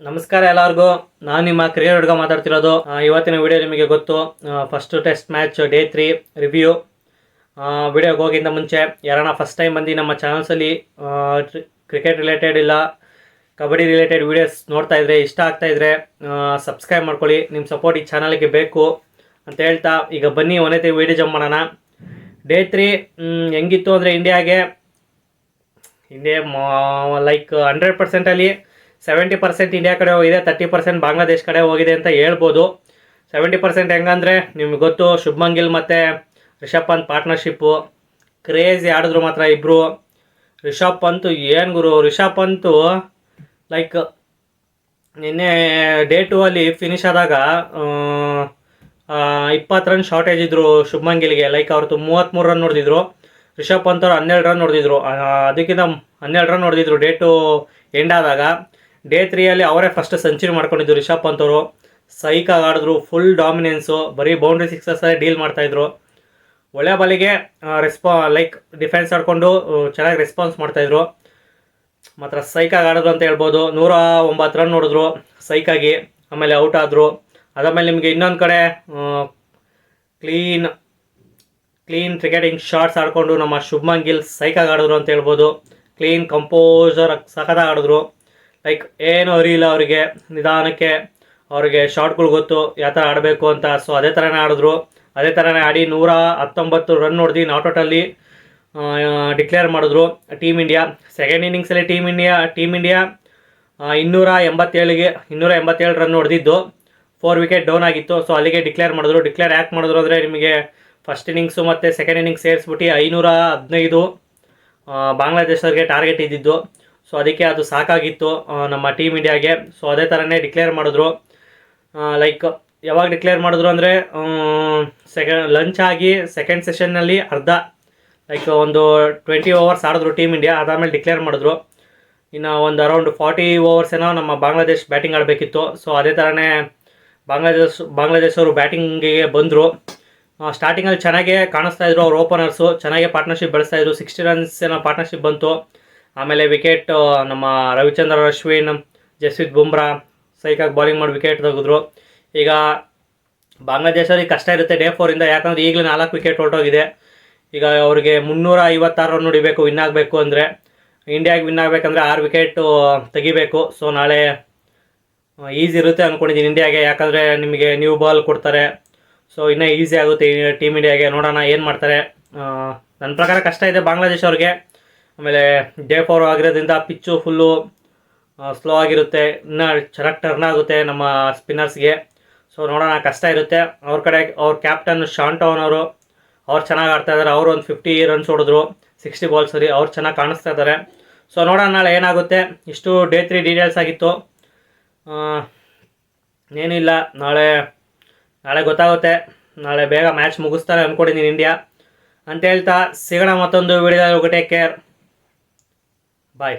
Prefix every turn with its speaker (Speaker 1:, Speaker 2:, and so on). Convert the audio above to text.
Speaker 1: ನಮಸ್ಕಾರ ಎಲ್ಲರಿಗೂ. ನಾನು ನಿಮ್ಮ ಕ್ರಿಕೆಟ್ ಹುಡುಗ ಮಾತಾಡ್ತಿರೋದು. ಇವತ್ತಿನ ವಿಡಿಯೋ ನಿಮಗೆ ಗೊತ್ತು, first test match day 3 review. ವಿಡಿಯೋಗೆ ಹೋಗಿಂತ ಮುಂಚೆ ಯಾರನ್ನ ಫಸ್ಟ್ ಟೈಮ್ ಬಂದು ನಮ್ಮ ಚಾನಲ್ಸಲ್ಲಿ ಕ್ರಿಕೆಟ್ ರಿಲೇಟೆಡ್ ಇಲ್ಲ ಕಬಡ್ಡಿ ರಿಲೇಟೆಡ್ ವೀಡಿಯೋಸ್ ನೋಡ್ತಾ ಇದ್ರೆ, ಇಷ್ಟ ಆಗ್ತಾ ಇದ್ರೆ ಸಬ್ಸ್ಕ್ರೈಬ್ ಮಾಡ್ಕೊಳ್ಳಿ. ನಿಮ್ಮ ಸಪೋರ್ಟ್ ಈ ಚಾನಲ್ಗೆ ಬೇಕು ಅಂತ ಹೇಳ್ತಾ ಈಗ ಬನ್ನಿ ಒಂದೇ ವಿಡಿಯೋ ಜಂಪ್ ಮಾಡೋಣ. ಡೇ 3 ಹೆಂಗಿತ್ತು ಅಂದರೆ ಇಂಡಿಯಾ ಲೈಕ್ 100%ಅಲ್ಲಿ 70% ಇಂಡಿಯಾ ಕಡೆ ಹೋಗಿದೆ, 30% ಬಾಂಗ್ಲಾದೇಶ್ ಕಡೆ ಹೋಗಿದೆ ಅಂತ ಹೇಳ್ಬೋದು. 70% ಹೆಂಗಂದರೆ ನಿಮ್ಗೆ ಗೊತ್ತು, ಶುಭ್ಮನ್ ಗಿಲ್ ಮತ್ತು ರಿಷಬ್ ಪಂತ್ ಪಾರ್ಟ್ನರ್ಶಿಪ್ಪು ಕ್ರೇಜಿ ಆಡಿದ್ರು ಮಾತ್ರ ಇಬ್ಬರು. ರಿಷಬ್ ಪಂತು ಏನು ಗುರು, ರಿಷಬ್ ಪಂತು ಲೈಕ್ ನಿನ್ನೆ ಡೇ 2 ಅಲ್ಲಿ ಫಿನಿಶ್ ಆದಾಗ 20 ರನ್ ಶಾರ್ಟೇಜ್ ಇದ್ರು ಶುಭ್ಮನ್ ಗಿಲ್ಗೆ. ಲೈಕ್ ಅವ್ರದ್ದು 33 ರನ್ ನೋಡಿದ್ರು, ರಿಷಬ್ ಪಂತ್ ಅವ್ರು 12 ರನ್ ನೋಡಿದ್ರು. ಅದಕ್ಕಿಂತ 12 ರನ್ ನೋಡಿದ್ರು ಡೇ 2 ಎಂಡ್ ಆದಾಗ. ಡೇ 3 ಅಲ್ಲಿ ಅವರೇ ಫಸ್ಟ್ ಸೆಂಚುರಿ ಮಾಡ್ಕೊಂಡಿದ್ರು ರಿಷಬ್ ಪಂತ್ ಅವರು. ಸೈಕಾಗಿ ಆಡಿದ್ರು, ಫುಲ್ ಡಾಮಿನೆನ್ಸು, ಬರೀ ಬೌಂಡ್ರಿ ಸಿಕ್ಸಸ್ ಡೀಲ್ ಮಾಡ್ತಾಯಿದ್ರು. ಒಳ್ಳೆ ಬಾಲಿಗೆ ಲೈಕ್ ಡಿಫೆನ್ಸ್ ಆಡಿಕೊಂಡು ಚೆನ್ನಾಗಿ ರೆಸ್ಪಾನ್ಸ್ ಮಾಡ್ತಾಯಿದ್ರು. ಮಾತ್ರ ಸೈಕಾಗಿ ಆಡಿದ್ರು ಅಂತ ಹೇಳ್ಬೋದು. 109 ರನ್ ನೋಡಿದ್ರು ಸೈಕಾಗಿ, ಆಮೇಲೆ ಔಟ್ ಆದರು. ಅದಾದಮೇಲೆ ನಿಮಗೆ ಇನ್ನೊಂದು ಕಡೆ ಕ್ಲೀನ್ ಕ್ರಿಕೆಟಿಂಗ್ ಶಾಟ್ಸ್ ಆಡಿಕೊಂಡು ನಮ್ಮ ಶುಭ್ಮನ್ ಗಿಲ್ ಸೈಕಾಗಿ ಆಡಿದ್ರು ಅಂತ ಹೇಳ್ಬೋದು. ಕ್ಲೀನ್ ಕಂಪೋಸರ್ ಸಖತ್ತಾಗಿ ಆಡಿದ್ರು. ಲೈಕ್ ಏನು ಅರಿಯಿಲ್ಲ ಅವರಿಗೆ, ನಿಧಾನಕ್ಕೆ ಅವ್ರಿಗೆ ಶಾಟ್ಗಳು ಗೊತ್ತು ಯಾವ ಥರ ಆಡಬೇಕು ಅಂತ. ಸೊ ಅದೇ ಥರನೇ ಆಡಿದ್ರು, ಅದೇ ಥರನೇ ಆಡಿ 119 ರನ್ ಹೊಡೆದು ನಾಟ್ಔಟಲ್ಲಿ ಡಿಕ್ಲೇರ್ ಮಾಡಿದ್ರು ಟೀಮ್ ಇಂಡಿಯಾ. ಸೆಕೆಂಡ್ ಇನ್ನಿಂಗ್ಸಲ್ಲಿ ಟೀಮ್ ಇಂಡಿಯಾ 287 ರನ್ ಹೊಡೆದಿದ್ದು, 4 ವಿಕೆಟ್ ಡೌನ್ ಆಗಿತ್ತು. ಸೊ ಅಲ್ಲಿಗೆ ಡಿಕ್ಲೇರ್ ಮಾಡಿದ್ರು. ಡಿಕ್ಲೇರ್ ಯಾಕೆ ಮಾಡಿದ್ರು ಅಂದರೆ ನಿಮಗೆ ಫಸ್ಟ್ ಇನ್ನಿಂಗ್ಸು ಮತ್ತು ಸೆಕೆಂಡ್ ಇನ್ನಿಂಗ್ಸ್ ಸೇರಿಸ್ಬಿಟ್ಟು 515 ಬಾಂಗ್ಲಾದೇಶವ್ರಿಗೆ ಟಾರ್ಗೆಟ್ ಇದ್ದಿದ್ದು. ಸೊ ಅದಕ್ಕೆ ಅದು ಸಾಕಾಗಿತ್ತು ನಮ್ಮ ಟೀಮ್ ಇಂಡಿಯಾಗೆ. ಸೊ ಅದೇ ಥರನೇ ಡಿಕ್ಲೇರ್ ಮಾಡಿದ್ರು. ಲೈಕ್ ಯಾವಾಗ ಡಿಕ್ಲೇರ್ ಮಾಡಿದ್ರು ಅಂದರೆ ಲಂಚ್ ಆಗಿ ಸೆಕೆಂಡ್ ಸೆಷನ್ನಲ್ಲಿ ಲೈಕ್ ಒಂದು 20 ಓವರ್ಸ್ ಆಡಿದ್ರು ಟೀಮ್ ಇಂಡಿಯಾ. ಅದಾದಮೇಲೆ ಡಿಕ್ಲೇರ್ ಮಾಡಿದ್ರು. ಇನ್ನು ಒಂದು ಅರೌಂಡ್ 40 ಓವರ್ಸ್ ಏನೋ ನಮ್ಮ ಬಾಂಗ್ಲಾದೇಶ್ ಬ್ಯಾಟಿಂಗ್ ಆಡಬೇಕಿತ್ತು. ಸೊ ಅದೇ ಥರನೇ ಬಾಂಗ್ಲಾದೇಶವರು ಬ್ಯಾಟಿಂಗಿಗೆ ಬಂದರು. ಸ್ಟಾರ್ಟಿಂಗಲ್ಲಿ ಚೆನ್ನಾಗೇ ಕಾಣಿಸ್ತಾ ಇದ್ರು ಅವ್ರ ಓಪನರ್ಸು, ಚೆನ್ನಾಗೇ ಪಾರ್ಟ್ನರ್ಶಿಪ್ ಬೆಳೆಸ್ತಾಯಿದ್ರು. 60 ರನ್ಸ್ ಏನೋ ಪಾರ್ಟ್ನರ್ಶಿಪ್ ಬಂತು. ಆಮೇಲೆ ವಿಕೆಟ್ ನಮ್ಮ ರವಿಚಂದ್ರನ್ ಅಶ್ವಿನ್, ಜಸ್ಪ್ರೀತ್ ಬುಮ್ರಾ ಸೈಕಾಗಿ ಬಾಲಿಂಗ್ ಮಾಡಿ ವಿಕೆಟ್ ತೆಗೆದ್ರು. ಈಗ ಬಾಂಗ್ಲಾದೇಶವ್ರಿಗೆ ಕಷ್ಟ ಇರುತ್ತೆ ಡೇ 4 ಯಾಕಂದರೆ ಈಗಲೇ 4 ವಿಕೆಟ್ ಹೊರಟೋಗಿದೆ. ಈಗ ಅವ್ರಿಗೆ 356 ರನ್ ಹೊಡಿಬೇಕು ವಿನ್ ಆಗಬೇಕು ಅಂದರೆ. ಇಂಡಿಯಾಗೆ ವಿನ್ ಆಗಬೇಕಂದ್ರೆ 6 ವಿಕೆಟು ತೆಗಿಬೇಕು. ಸೊ ನಾಳೆ ಈಸಿ ಇರುತ್ತೆ ಅಂದ್ಕೊಂಡಿದ್ದೀನಿ ಇಂಡಿಯಾಗೆ, ಯಾಕಂದರೆ ನಿಮಗೆ ನ್ಯೂ ಬಾಲ್ ಕೊಡ್ತಾರೆ. ಸೊ ಇನ್ನೂ ಈಸಿ ಆಗುತ್ತೆ ಟೀಮ್ ಇಂಡಿಯಾಗೆ. ನೋಡೋಣ ಏನು ಮಾಡ್ತಾರೆ. ನನ್ನ ಪ್ರಕಾರ ಕಷ್ಟ ಇದೆ ಬಾಂಗ್ಲಾದೇಶ ಅವ್ರಿಗೆ. ಆಮೇಲೆ ಡೇ 4 ಆಗಿರೋದ್ರಿಂದ ಪಿಚ್ಚು ಫುಲ್ಲು ಸ್ಲೋ ಆಗಿರುತ್ತೆ, ಇನ್ನೂ ಚೆನ್ನಾಗಿ ಟರ್ನ್ ಆಗುತ್ತೆ ನಮ್ಮ ಸ್ಪಿನ್ನರ್ಸ್ಗೆ. ಸೊ ನೋಡೋಣ, ಕಷ್ಟ ಇರುತ್ತೆ. ಅವ್ರ ಕಡೆ ಅವ್ರ ಕ್ಯಾಪ್ಟನ್ ಶಾಂಟೋನ್ ಅವ್ರು ಚೆನ್ನಾಗಿ ಆಡ್ತಾ ಇದ್ದಾರೆ. ಅವರು ಒಂದು 50 ರನ್ಸ್ ಹೊಡೆದ್ರು 60 ಬಾಲ್ಸಲ್ಲಿ. ಅವ್ರು ಚೆನ್ನಾಗಿ ಕಾಣಿಸ್ತಾ ಇದ್ದಾರೆ. ಸೊ ನೋಡೋಣ ನಾಳೆ ಏನಾಗುತ್ತೆ. ಇಷ್ಟು ಡೇ 3 ಡೀಟೇಲ್ಸ್ ಆಗಿತ್ತು. ಏನಿಲ್ಲ, ನಾಳೆ ಗೊತ್ತಾಗುತ್ತೆ. ನಾಳೆ ಬೇಗ ಮ್ಯಾಚ್ ಮುಗಿಸ್ತಾರೆ ಅಂದ್ಕೊಂಡಿದ್ದೀನಿ ಇಂಡಿಯಾ ಅಂತ ಹೇಳ್ತಾ ಸಿಗೋಣ ಮತ್ತೊಂದು ವಿಡಿಯೋದಲ್ಲಿ. ಟೇಕ್ ಕೇರ್, ಬಾಯ್.